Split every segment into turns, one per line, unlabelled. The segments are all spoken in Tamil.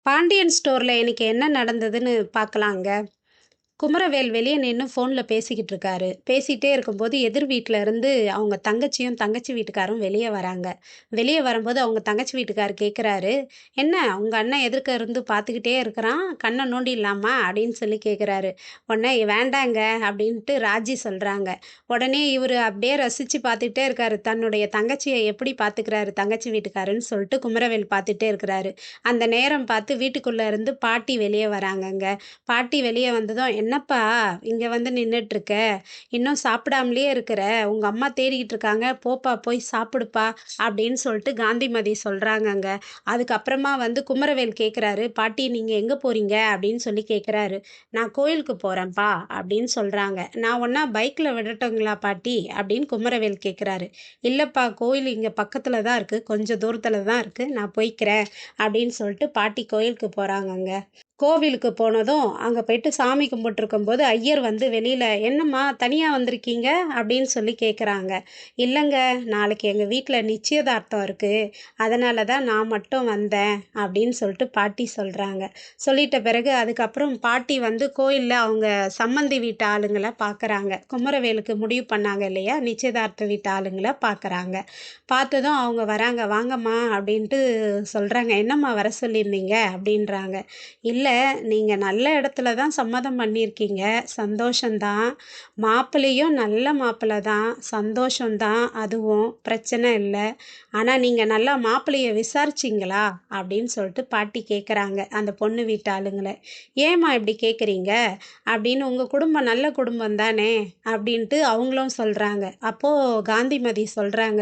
பாண்டியன் ஸ்டோர்ல இன்னைக்கு என்ன நடந்ததுன்னு பார்க்கலாங்க. குமரவேல் வெளிய நின்னு ஃபோன்ல பேசிக்கிட்டு இருக்காரு. பேசிட்டே இருக்கும்போது எதிர் வீட்ல இருந்து அவங்க தங்கச்சியும், தங்கச்சி வீட்டுக்காரும் வெளிய வராங்க. வெளிய வரும்போது அவங்க தங்கச்சி வீட்டுக்காரர் கேட்குறாரு, "என்ன உங்க அண்ணன் எதிர்க்க இருந்து பார்த்துக்கிட்டே இருக்கிறான், கண்ண நோண்டிடலாமா?" அப்படின்னு சொல்லி கேட்குறாரு. உடனே "வேண்டாங்க" அப்படின்ட்டு ராஜி சொல்றாங்க. உடனே இவரு அப்படியே ரசிச்சு பார்த்துக்கிட்டே இருக்காரு. தன்னுடைய தங்கச்சிய எப்படி பார்த்துக்கிறாரு தங்கச்சி வீட்டுக்காருன்னு சொல்லிட்டு குமரவேல் பார்த்துட்டே இருக்கிறாரு. அந்த நேரம் பார்த்து வீட்டுக்குள்ள இருந்து பாட்டி வெளிய வராங்கங்க. பாட்டி வெளிய வந்ததும், "என்னப்பா இங்க வந்து நின்னுட்டுருக்க? இன்னும் சாப்பிடாமலே இருக்கிற? உங்க அம்மா தேடிக்கிட்டு இருக்காங்க. போப்பா போய் சாப்பிடுப்பா" அப்படின்னு சொல்லிட்டு காந்திமதி சொல்றாங்கங்க. அதுக்கப்புறமா வந்து குமரவேல் கேட்குறாரு, "பாட்டி நீங்க எங்க போறீங்க?" அப்படின்னு சொல்லி கேட்குறாரு. "நான் கோயிலுக்கு போறேன்ப்பா" அப்படின்னு சொல்றாங்க. "நான் ஒண்ணா பைக்ல விடட்டுங்களா பாட்டி?" அப்படின்னு குமரவேல் கேட்குறாரு. "இல்லப்பா கோயில் இங்க பக்கத்துல தான் இருக்கு. கொஞ்சம் தூரத்துல தான் இருக்கு. நான் போய்க்கிறேன்" அப்படின்னு சொல்லிட்டு பாட்டி கோயிலுக்கு போறாங்கங்க. கோவிலுக்கு போனதும், அங்க போயிட்டு சாமி கும்பிட்டுருக்கும்போது, ஐயர் வந்து வெளியில, "என்னம்மா தனியா வந்திருக்கீங்க?" அப்படின்னு சொல்லி கேட்குறாங்க. "இல்லங்க, நாளைக்கு எங்க வீட்ல நிச்சயதார்த்தம் இருக்கு. அதனால தான் நான் மட்டும் வந்தேன்." அப்படின்னு சொல்லிட்டு பாட்டி சொல்றாங்க. சொல்லிட்ட பிறகு அதுக்கப்புறம் பாட்டி வந்து கோயில்ல அவங்க சம்மந்தி வீட்டு ஆளுங்கள பார்க்குறாங்க. குமரவேலுக்கு முடிவு பண்ணாங்க இல்லையா? நிச்சயதார்த்த வீட்டு ஆளுங்கள பார்க்குறாங்க. பார்த்ததும் அவங்க வராங்க, "வாங்கம்மா" அப்படின்ட்டு சொல்றாங்க. "என்னம்மா வர சொல்லியிருந்தீங்க?" அப்படின்றாங்க. "இல்ல, நீங்க நல்ல இடத்துல தான் சம்மதம் பண்ணியிருக்கீங்க. சந்தோஷம் தான். மாப்பிள்ளையும் நல்ல மாப்பிள்ளை தான். சந்தோஷம் தான் அதுவும். பிரச்சனை இல்ல. ஆனா நீங்க நல்லா மாப்பிள்ளைய விசாரிச்சீங்களா?" அப்படின்னு சொல்லிட்டு பாட்டி கேட்குறாங்க, அந்த பொண்ணு வீட்டு ஆளுங்கள. "ஏம்மா இப்படி கேட்குறீங்க?" அப்படின்னு, "உங்க குடும்பம் நல்ல குடும்பம் தானே?" அப்படின்ட்டு அவங்களும் சொல்றாங்க. அப்போ காந்திமதி சொல்றாங்க,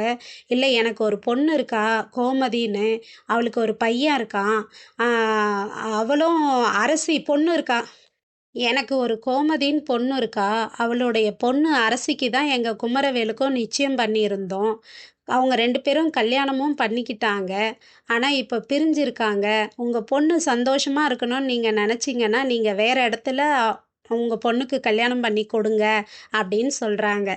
"இல்ல எனக்கு ஒரு பொண்ணு இருக்கா, கோமதின்னு. அவளுக்கு ஒரு பையன் இருக்கான். ஆ அவளும் அரசி பொண்ணு இருக்கா. எனக்கு ஒரு கோமதின்னு பொண்ணு இருக்கா. அவளுடைய பொண்ணு அரசிக்கு தான் எங்க குமரவேலுக்கும் நிச்சயம் பண்ணியிருந்தோம். அவங்க 2 பேரும் கல்யாணமும் பண்ணிக்கிட்டாங்க. ஆனா இப்ப பிரிஞ்சிருக்காங்க. உங்க பொண்ணு சந்தோஷமா இருக்கணும்னு நீங்க நெனச்சீங்கன்னா, நீங்க வேற இடத்துல உங்க பொண்ணுக்கு கல்யாணம் பண்ணி கொடுங்க" அப்படின்னு சொல்றாங்க.